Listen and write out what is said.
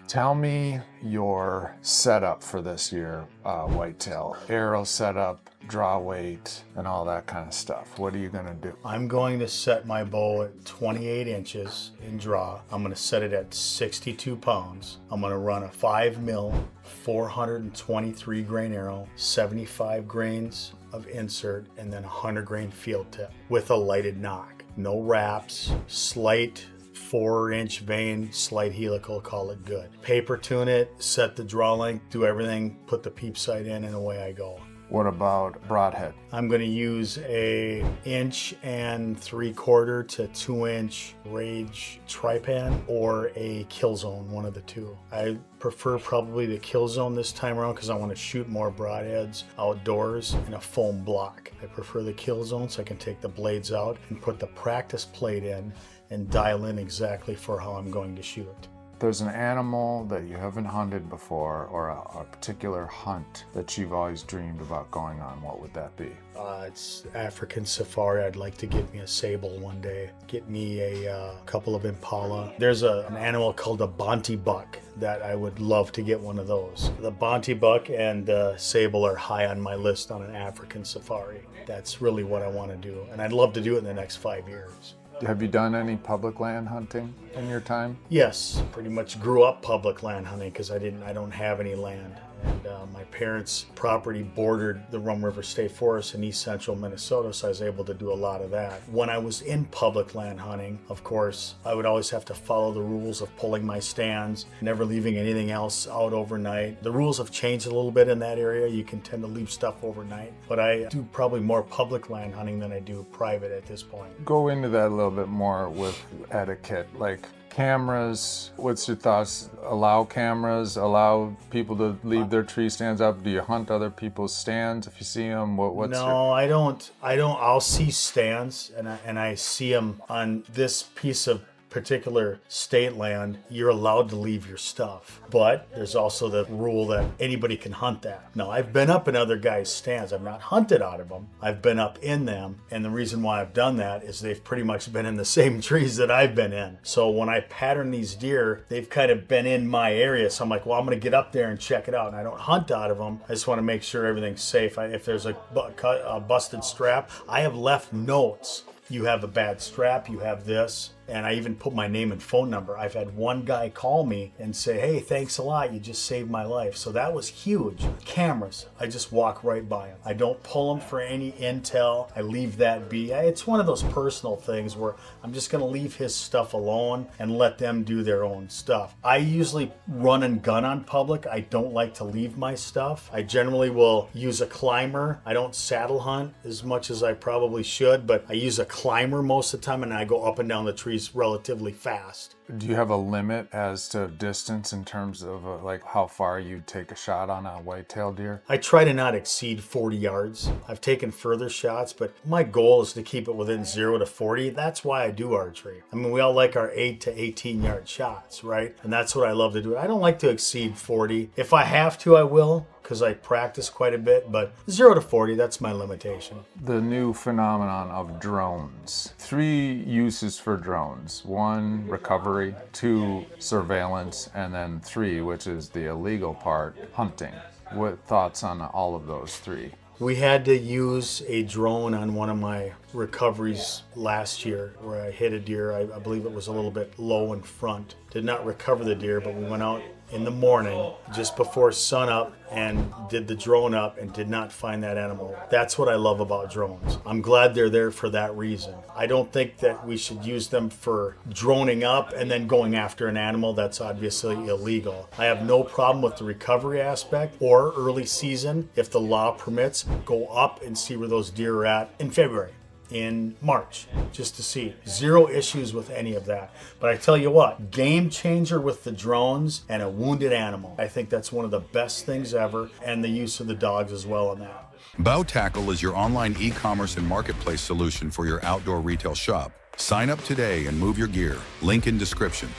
Tell me your setup for this year, whitetail. Arrow setup, draw weight, and all that kind of stuff. What are you gonna do? I'm going to set my bow at 28 inches in draw. I'm gonna set it at 62 pounds. I'm gonna run a 5 mil, 423 grain arrow, 75 grains of insert, and then 100 grain field tip with a lighted nock. No wraps, slight 4-inch vein, slight helical, call it good. Paper tune it, set the draw length, do everything, put the peep sight in, and away I go. What about broadhead? I'm going to use a 1.75 to 2 inch Rage Trypan or a Kill Zone, one of the two. I prefer probably the Kill Zone this time around because I want to shoot more broadheads outdoors in a foam block. I prefer the Kill Zone so I can take the blades out and put the practice plate in and dial in exactly for how I'm going to shoot. There's an animal that you haven't hunted before, or a particular hunt that you've always dreamed about going on. What would that be? It's African safari. I'd like to get me a sable one day. Get me a couple of impala. There's an animal called a Bonte buck that I would love to get one of those. The Bonte buck and sable are high on my list on an African safari. That's really what I want to do, and I'd love to do it in the next 5 years. Have you done any public land hunting in your time? Yes, pretty much grew up public land hunting because I don't have any land. And my parents' property bordered the Rum River State Forest in east central Minnesota, so I was able to do a lot of that. When I was in public land hunting, of course, I would always have to follow the rules of pulling my stands, never leaving anything else out overnight. The rules have changed a little bit in that area. You can tend to leave stuff overnight, but I do probably more public land hunting than I do private at this point. Go into that a little bit more with etiquette, like cameras. What's your thoughts? Allow cameras? Allow people to leave their tree stands up? Do you hunt other people's stands if you see them? I don't. I'll see stands, and I see them on this piece of particular state land. You're allowed to leave your stuff, but there's also the rule that anybody can hunt that. Now, I've been up in other guys' stands. I've not hunted out of them. I've been up in them, and the reason why I've done that is they've pretty much been in the same trees that I've been in. So when I pattern these deer, they've kind of been in my area. So I'm like, well, I'm going to get up there and check it out. And I don't hunt out of them. I just want to make sure everything's safe. If there's a busted strap, I have left notes. You have a bad strap, you have this. And I even put my name and phone number. I've had one guy call me and say, hey, thanks a lot. You just saved my life. So that was huge. Cameras, I just walk right by them. I don't pull them for any intel. I leave that be. It's one of those personal things where I'm just going to leave his stuff alone and let them do their own stuff. I usually run and gun on public. I don't like to leave my stuff. I generally will use a climber. I don't saddle hunt as much as I probably should, but I use a climber most of the time, and I go up and down the trees relatively fast. Do you have a limit as to distance in terms of like how far you'd take a shot on a whitetail deer? I try to not exceed 40 yards. I've taken further shots, but my goal is to keep it within 0 to 40. That's why I do archery. I mean, we all like our 8 to 18 yard shots, right? And that's what I love to do. I don't like to exceed 40. If I have to, I will, because I practice quite a bit, but 0 to 40, that's my limitation. The new phenomenon of drones. 3 uses for drones. 1, recovery. 2, surveillance. And then 3, which is the illegal part, hunting. What thoughts on all of those 3? We had to use a drone on one of my recoveries last year where I hit a deer. I believe it was a little bit low in front. Did not recover the deer, but we went out in the morning just before sunup and did the drone up and did not find that animal. That's what I love about drones. I'm glad they're there for that reason. I don't think that we should use them for droning up and then going after an animal. That's obviously illegal. I have no problem with the recovery aspect or early season. If the law permits, go up and see where those deer are at in February, in March, just to see. 0 issues with any of that. But I tell you what, game changer with the drones and a wounded animal. I think that's one of the best things ever, and the use of the dogs as well in that. Bow Tackle is your online e-commerce and marketplace solution for your outdoor retail shop. Sign up today and move your gear. Link in description.